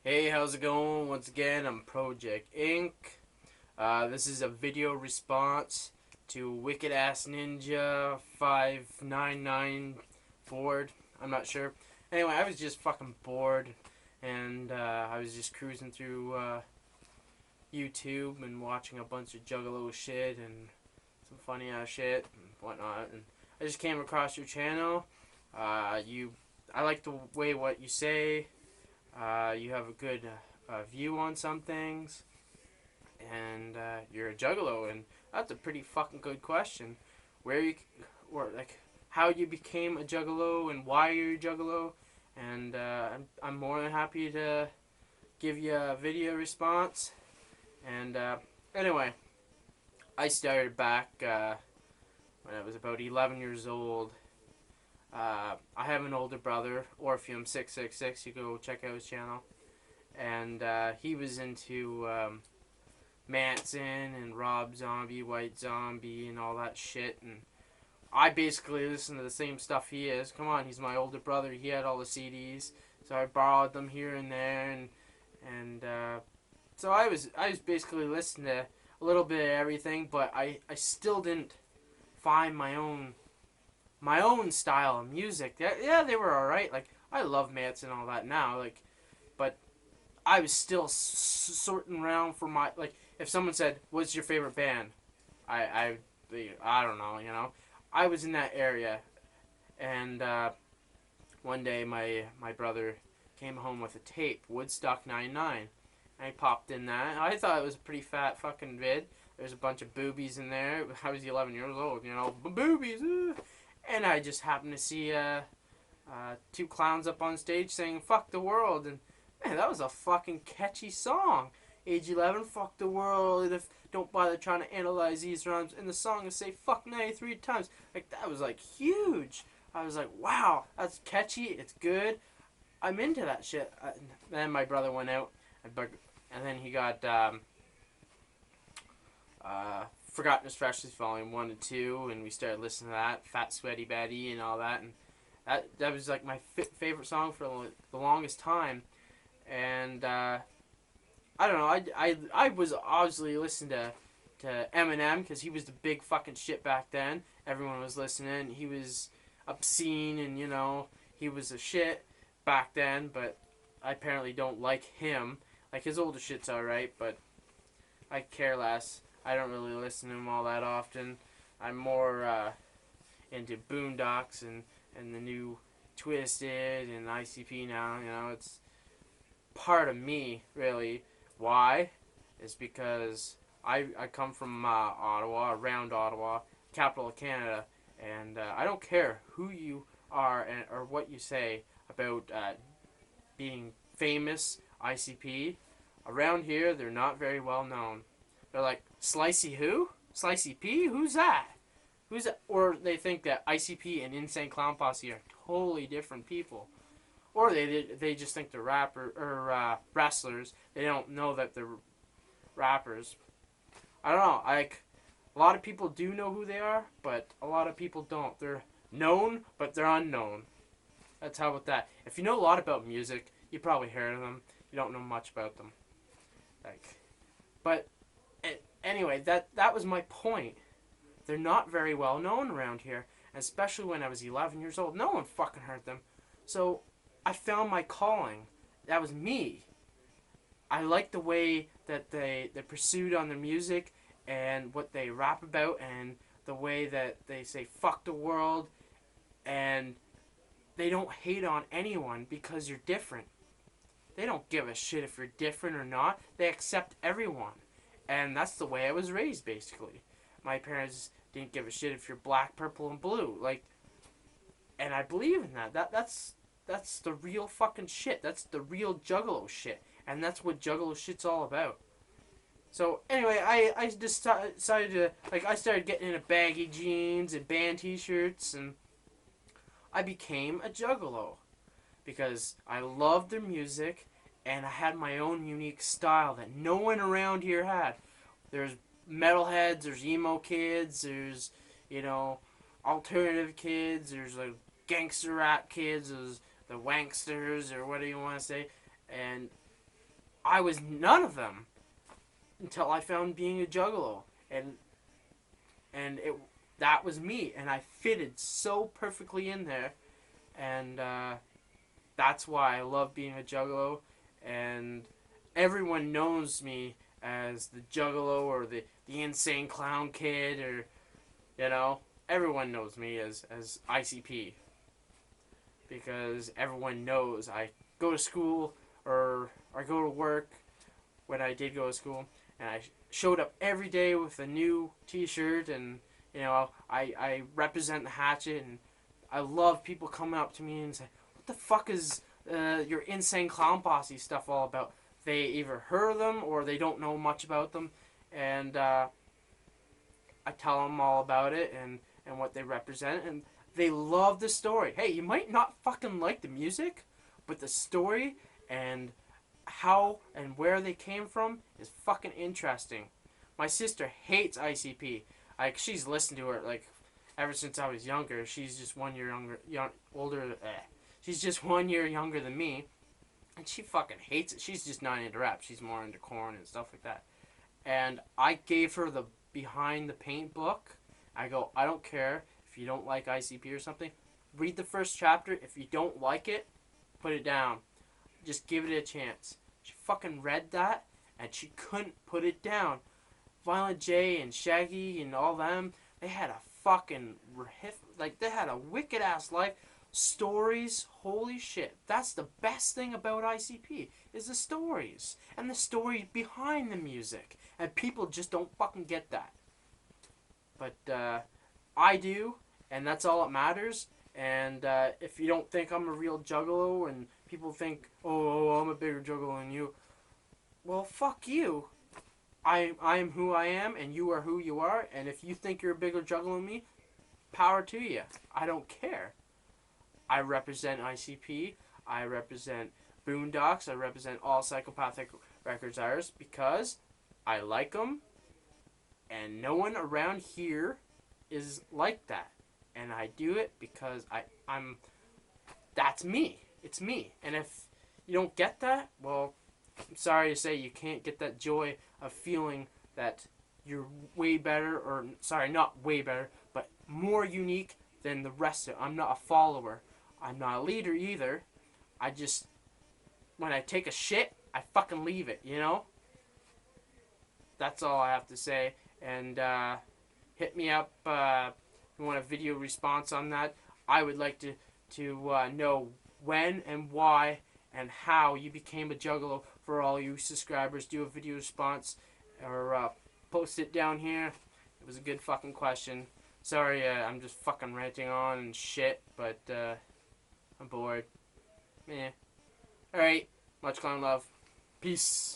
Hey, how's it going? Once again, I'm Project Inc. This is a video response to Wicked Ass Ninja 599 Ford. I'm not sure. Anyway, I was just fucking bored and I was just cruising through YouTube and watching a bunch of juggalo shit and some funny ass shit and whatnot. And I just came across your channel. I like the way what you say. You have a good view on some things, and you're a juggalo, and that's a pretty fucking good question. Where you, or like, how you became a juggalo and why you're a juggalo, and I'm more than happy to give you a video response. And anyway, I started back when I was about 11 years old. I have an older brother, Orpheum666. You go check out his channel. And he was into Manson and Rob Zombie, White Zombie, and all that shit. And I basically listened to the same stuff he is. Come on, he's my older brother. He had all the CDs, so I borrowed them here and there, and so I was basically listening to a little bit of everything, but I still didn't find my own style of music. Yeah, they were alright. Like, I love Manson and all that now. Like, but I was still sorting around for my, like, if someone said, "What's your favorite band?" I don't know. I was in that area, and one day my brother came home with a tape, Woodstock '99. I popped in that. I thought it was a pretty fat fucking vid. There's a bunch of boobies in there. I was 11 years old, boobies. And I just happened to see two clowns up on stage saying "fuck the world," and man, that was a fucking catchy song. Age 11, fuck the world. If don't bother trying to analyze these rhymes. And the song is say "fuck" 93 times. Like, that was like huge. I was like, wow, that's catchy. It's good. I'm into that shit. Then my brother went out, and then he got Forgotten as Freshly Volume 1 and 2, and we started listening to that, Fat Sweaty Betty and all that, and that was like my favorite song for the longest time. And I don't know, I was obviously listening to Eminem, because he was the big fucking shit back then. Everyone was listening. He was obscene, and he was a shit back then, but I apparently don't like him. Like, his older shit's alright, but I care less. I don't really listen to him all that often. I'm more into Boondocks and the new Twisted and ICP now. It's part of me, really. Why? It's because I come from Ottawa, around Ottawa, capital of Canada, and I don't care who you are or what you say about being famous, ICP. Around here, they're not very well known. They're like, Slicey who? Slicey P? Who's that? Who's that? Or they think that ICP and Insane Clown Posse are totally different people. Or they just think they're wrestlers. They don't know that they're rappers. I don't know. Like, a lot of people do know who they are, but a lot of people don't. They're known, but they're unknown. That's how about that. If you know a lot about music, you probably heard of them. You don't know much about them. But anyway, that was my point. They're not very well known around here, especially when I was 11 years old. No one fucking heard them. So I found my calling. That was me. I like the way that they pursued on their music and what they rap about, and the way that they say "fuck the world," and they don't hate on anyone because you're different. They don't give a shit if you're different or not. They accept everyone. And that's the way I was raised, basically. My parents didn't give a shit if you're black, purple, and blue. Like, and I believe in that. That's the real fucking shit. That's the real juggalo shit. And that's what juggalo shit's all about. So, anyway, I decided to, like, I started getting into baggy jeans and band t-shirts, and I became a juggalo. Because I loved their music, and I had my own unique style that no one around here had. There's metalheads, there's emo kids, there's, alternative kids, there's like gangster rap kids, there's the wanksters, or whatever you want to say, and I was none of them until I found being a juggalo, and that was me, and I fitted so perfectly in there, and that's why I love being a juggalo, and everyone knows me as the juggalo or the insane clown kid, or everyone knows me as ICP, because everyone knows I go to school, or I go to work when I did go to school, and I showed up every day with a new t-shirt, and I represent the hatchet, and I love people coming up to me and say, what the fuck is your insane clown posse stuff all about? They either heard of them or they don't know much about them, and I tell them all about it and what they represent, and they love the story. Hey, you might not fucking like the music, but the story and how and where they came from is fucking interesting. My sister hates ICP. Like, she's listened to it like ever since I was younger. She's just 1 year older. She's just 1 year younger than me, and she fucking hates it. She's just not into rap. She's more into corn and stuff like that. And I gave her the Behind the Paint book. I go, I don't care if you don't like ICP or something. Read the first chapter. If you don't like it, put it down. Just give it a chance. She fucking read that, and she couldn't put it down. Violent J and Shaggy and all them, they had a fucking they had a wicked ass life. Stories, holy shit. That's the best thing about ICP, is the stories. And the story behind the music. And people just don't fucking get that. But I do, and that's all that matters. And if you don't think I'm a real juggalo, and people think, oh, I'm a bigger juggalo than you, well, fuck you. I am who I am, and you are who you are, and if you think you're a bigger juggalo than me, power to you. I don't care. I represent ICP, I represent Boondocks, I represent all Psychopathic Records artists, because I like them, and no one around here is like that. And I do it because I'm that's me. It's me. And if you don't get that, well, I'm sorry to say, you can't get that joy of feeling that you're way better, or sorry, not way better, but more unique than the rest of it. I'm not a follower. I'm not a leader either. I just, when I take a shit, I fucking leave it, That's all I have to say. And hit me up if you want a video response on that. I would like to know when and why and how you became a juggalo. For all you subscribers, do a video response, or post it down here. It was a good fucking question. Sorry, I'm just fucking ranting on and shit, but I'm bored. Alright, much clown love. Peace.